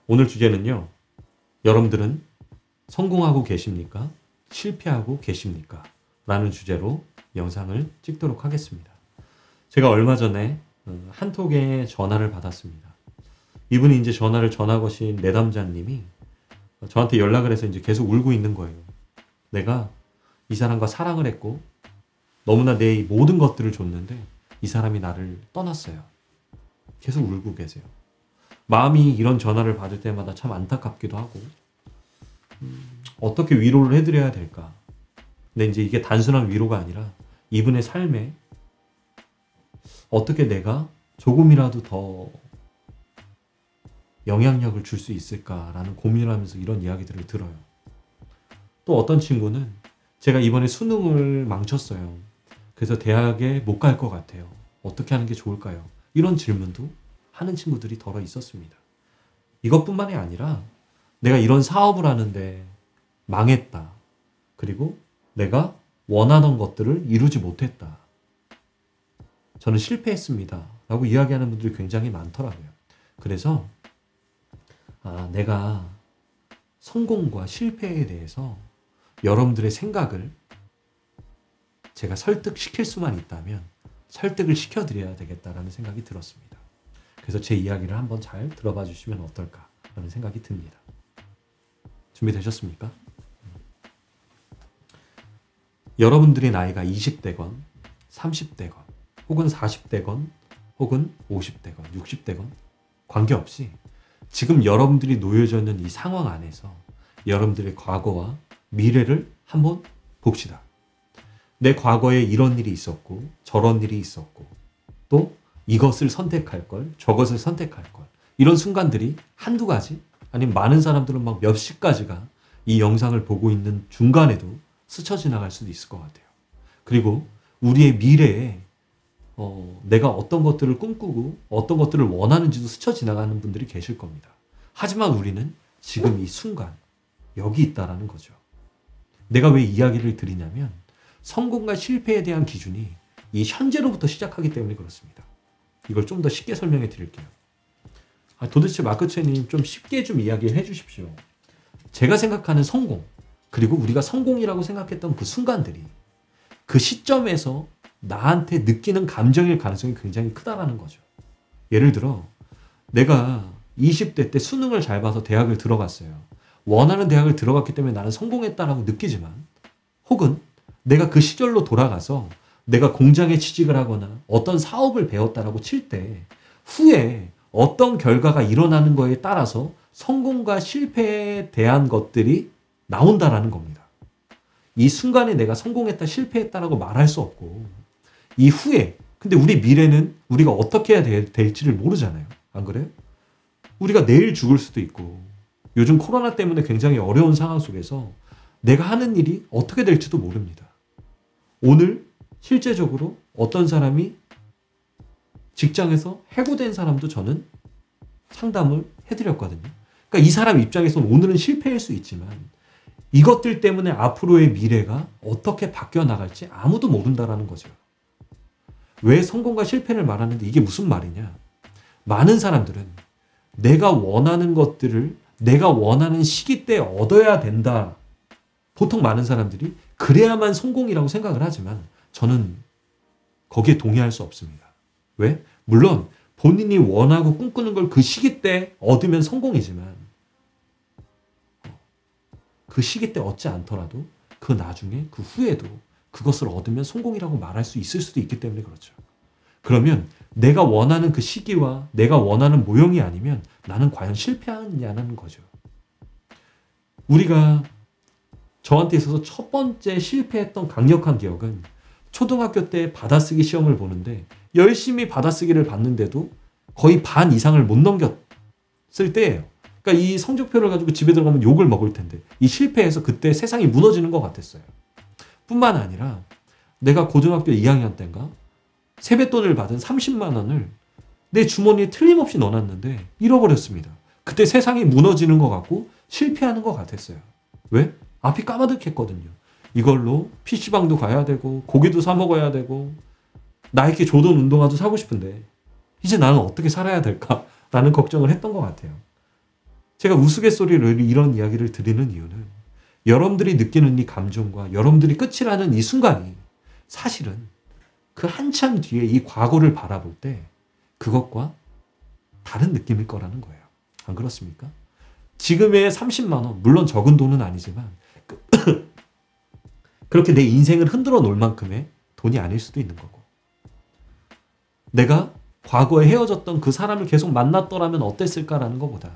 오늘 주제는요. 여러분들은 성공하고 계십니까? 실패하고 계십니까? 라는 주제로 영상을 찍도록 하겠습니다. 제가 얼마 전에 한톡에 전화를 받았습니다. 이분이 이제 전화를 전화 거신 내담자님이 저한테 연락을 해서 이제 계속 울고 있는 거예요. 내가 이 사람과 사랑을 했고 너무나 내 모든 것들을 줬는데 이 사람이 나를 떠났어요. 계속 울고 계세요. 마음이 이런 전화를 받을 때마다 참 안타깝기도 하고 어떻게 위로를 해드려야 될까. 근데 이제 이게 단순한 위로가 아니라 이분의 삶에 어떻게 내가 조금이라도 더 영향력을 줄 수 있을까라는 고민을 하면서 이런 이야기들을 들어요. 또 어떤 친구는 제가 이번에 수능을 망쳤어요. 그래서 대학에 못 갈 것 같아요. 어떻게 하는 게 좋을까요? 이런 질문도 하는 친구들이 더러 있었습니다. 이것뿐만이 아니라 내가 이런 사업을 하는데 망했다. 그리고 내가 원하던 것들을 이루지 못했다. 저는 실패했습니다. 라고 이야기하는 분들이 굉장히 많더라고요. 그래서 내가 성공과 실패에 대해서 여러분들의 생각을 제가 설득시킬 수만 있다면 설득을 시켜드려야 되겠다라는 생각이 들었습니다. 그래서 제 이야기를 한번 잘 들어봐 주시면 어떨까라는 생각이 듭니다. 준비되셨습니까? 여러분들의 나이가 20대건 30대건 혹은 40대건 혹은 50대건 60대건 관계없이 지금 여러분들이 놓여져 있는 이 상황 안에서 여러분들의 과거와 미래를 한번 봅시다. 내 과거에 이런 일이 있었고 저런 일이 있었고 또 이것을 선택할 걸 저것을 선택할 걸 이런 순간들이 한두 가지 아니면 많은 사람들은 막 몇십 가지가 이 영상을 보고 있는 중간에도 스쳐 지나갈 수도 있을 것 같아요. 그리고 우리의 미래에 내가 어떤 것들을 꿈꾸고 어떤 것들을 원하는지도 스쳐 지나가는 분들이 계실 겁니다. 하지만 우리는 지금 이 순간 여기 있다라는 거죠. 내가 왜 이야기를 드리냐면 성공과 실패에 대한 기준이 이 현재로부터 시작하기 때문에 그렇습니다. 이걸 좀 더 쉽게 설명해 드릴게요. 도대체 마크 첸님 좀 쉽게 좀 이야기해 주십시오. 제가 생각하는 성공 그리고 우리가 성공이라고 생각했던 그 순간들이 그 시점에서 나한테 느끼는 감정일 가능성이 굉장히 크다라는 거죠. 예를 들어 내가 20대 때 수능을 잘 봐서 대학을 들어갔어요. 원하는 대학을 들어갔기 때문에 나는 성공했다라고 느끼지만 혹은 내가 그 시절로 돌아가서 내가 공장에 취직을 하거나 어떤 사업을 배웠다라고 칠 때 후에 어떤 결과가 일어나는 거에 따라서 성공과 실패에 대한 것들이 나온다라는 겁니다. 이 순간에 내가 성공했다 실패했다라고 말할 수 없고 이 후에 근데 우리 미래는 우리가 어떻게 해야 될지를 모르잖아요. 안 그래요? 우리가 내일 죽을 수도 있고 요즘 코로나 때문에 굉장히 어려운 상황 속에서 내가 하는 일이 어떻게 될지도 모릅니다. 오늘 실제적으로 어떤 사람이 직장에서 해고된 사람도 저는 상담을 해드렸거든요. 그러니까 이 사람 입장에서는 오늘은 실패일 수 있지만 이것들 때문에 앞으로의 미래가 어떻게 바뀌어 나갈지 아무도 모른다라는 거죠. 왜 성공과 실패를 말하는데 이게 무슨 말이냐? 많은 사람들은 내가 원하는 것들을 내가 원하는 시기 때 얻어야 된다. 보통 많은 사람들이 그래야만 성공이라고 생각을 하지만 저는 거기에 동의할 수 없습니다. 왜? 물론 본인이 원하고 꿈꾸는 걸 그 시기 때 얻으면 성공이지만 그 시기 때 얻지 않더라도 그 나중에 그 후에도 그것을 얻으면 성공이라고 말할 수 있을 수도 있기 때문에 그렇죠. 그러면 내가 원하는 그 시기와 내가 원하는 모형이 아니면 나는 과연 실패하느냐는 거죠. 우리가 저한테 있어서 첫 번째 실패했던 강력한 기억은 초등학교 때 받아쓰기 시험을 보는데 열심히 받아쓰기를 봤는데도 거의 반 이상을 못 넘겼을 때예요. 그러니까 이 성적표를 가지고 집에 들어가면 욕을 먹을 텐데 이 실패해서 그때 세상이 무너지는 것 같았어요. 뿐만 아니라 내가 고등학교 2학년 때인가 세뱃돈을 받은 30만 원을 내 주머니에 틀림없이 넣어놨는데 잃어버렸습니다. 그때 세상이 무너지는 것 같고 실패하는 것 같았어요. 왜? 앞이 까마득했거든요. 이걸로 PC방도 가야 되고 고기도 사 먹어야 되고 나이키 조던 운동화도 사고 싶은데 이제 나는 어떻게 살아야 될까라는 걱정을 했던 것 같아요. 제가 우스갯소리로 이런 이야기를 드리는 이유는 여러분들이 느끼는 이 감정과 여러분들이 끝이라는 이 순간이 사실은 그 한참 뒤에 이 과거를 바라볼 때 그것과 다른 느낌일 거라는 거예요. 안 그렇습니까? 지금의 30만 원, 물론 적은 돈은 아니지만 그렇게 내 인생을 흔들어 놓을 만큼의 돈이 아닐 수도 있는 거고, 내가 과거에 헤어졌던 그 사람을 계속 만났더라면 어땠을까라는 것보다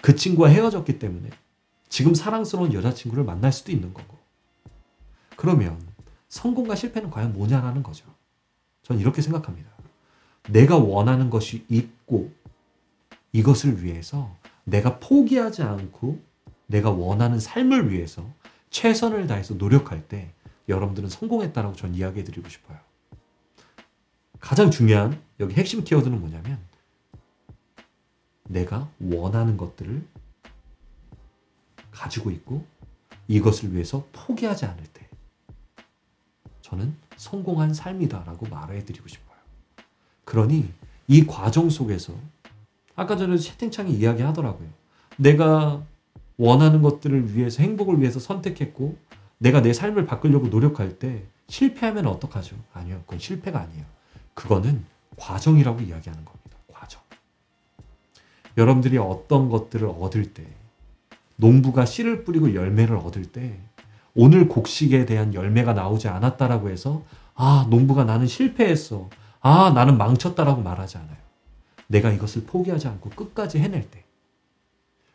그 친구와 헤어졌기 때문에 지금 사랑스러운 여자친구를 만날 수도 있는 거고, 그러면 성공과 실패는 과연 뭐냐라는 거죠. 전 이렇게 생각합니다. 내가 원하는 것이 있고 이것을 위해서 내가 포기하지 않고 내가 원하는 삶을 위해서 최선을 다해서 노력할 때 여러분들은 성공했다라고 전 이야기해 드리고 싶어요. 가장 중요한 여기 핵심 키워드는 뭐냐면 내가 원하는 것들을 가지고 있고 이것을 위해서 포기하지 않을 때 저는 성공한 삶이다라고 말해 드리고 싶어요. 그러니 이 과정 속에서 아까 전에 채팅창에 이야기하더라고요. 내가 원하는 것들을 위해서, 행복을 위해서 선택했고 내가 내 삶을 바꾸려고 노력할 때 실패하면 어떡하죠? 아니요. 그건 실패가 아니에요. 그거는 과정이라고 이야기하는 겁니다. 과정. 여러분들이 어떤 것들을 얻을 때, 농부가 씨를 뿌리고 열매를 얻을 때 오늘 곡식에 대한 열매가 나오지 않았다라고 해서 아, 농부가 나는 실패했어. 아, 나는 망쳤다라고 말하지 않아요. 내가 이것을 포기하지 않고 끝까지 해낼 때,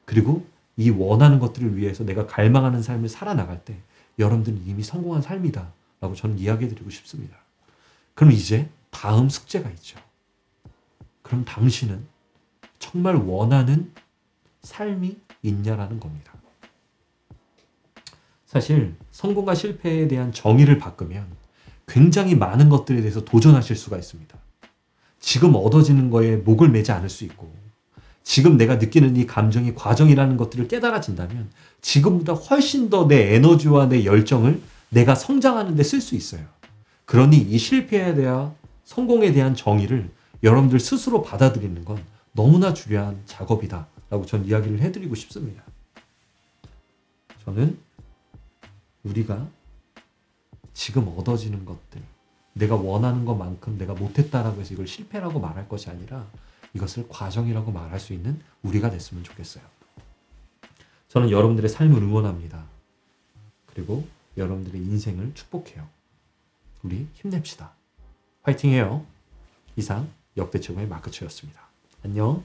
그리고 이 원하는 것들을 위해서 내가 갈망하는 삶을 살아나갈 때 여러분들은 이미 성공한 삶이다 라고 저는 이야기해드리고 싶습니다. 그럼 이제 다음 숙제가 있죠. 그럼 당신은 정말 원하는 삶이 있냐라는 겁니다. 사실 성공과 실패에 대한 정의를 바꾸면 굉장히 많은 것들에 대해서 도전하실 수가 있습니다. 지금 얻어지는 거에 목을 매지 않을 수 있고, 지금 내가 느끼는 이 감정이 과정이라는 것들을 깨달아진다면 지금보다 훨씬 더 내 에너지와 내 열정을 내가 성장하는 데 쓸 수 있어요. 그러니 이 실패에 대한, 성공에 대한 정의를 여러분들 스스로 받아들이는 건 너무나 중요한 작업이다 라고 전 이야기를 해드리고 싶습니다. 저는 우리가 지금 얻어지는 것들, 내가 원하는 것만큼 내가 못했다라고 해서 이걸 실패라고 말할 것이 아니라 이것을 과정이라고 말할 수 있는 우리가 됐으면 좋겠어요. 저는 여러분들의 삶을 응원합니다. 그리고 여러분들의 인생을 축복해요. 우리 힘냅시다. 화이팅해요. 이상 역대 최고의 마크초였습니다. 안녕.